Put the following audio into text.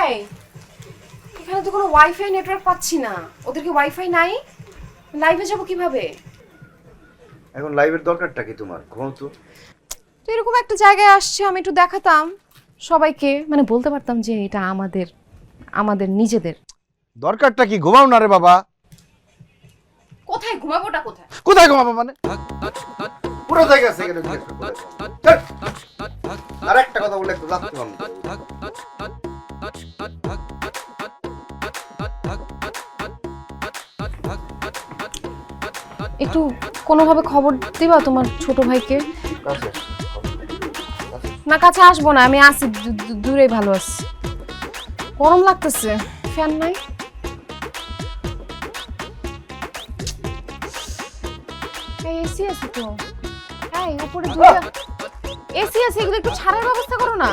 এই এখানে তো কোনো ওয়াইফাই নেটওয়ার্ক পাচ্ছি না। ওদের কি ওয়াইফাই নাই? লাইভে যাব কিভাবে? এখন লাইভের দরকারটা কি তোমার? ঘুমাও তো। তো এরকম একটা জায়গায় আসছে, আমি একটু দেখাতাম সবাইকে, মানে বলতে পারতাম যে এটা আমাদের আমাদের নিজেদের। দরকারটা কি? ঘুমাও না রে বাবা। কোথায় ঘুমাবোটা কোথায়? কোথায় ঘুমাবো মানে? পুরো জায়গা আছে এখানে জিজ্ঞেস করো। চল। আর একটা কথা বলে একটু লাগতে পারবো। একটু কোনোভাবে খবর দিবা তোমার ছোট ভাইকে? কাছে। না কাছে আসবো না, আমি আসি দূরেই ভালো আছি। গরম লাগতেছে, ফ্যান নাই। এই এসি আছে তো, এই উপরে দুটো এসি আছে, এগুলো একটু ছাড়ার ব্যবস্থা করো না।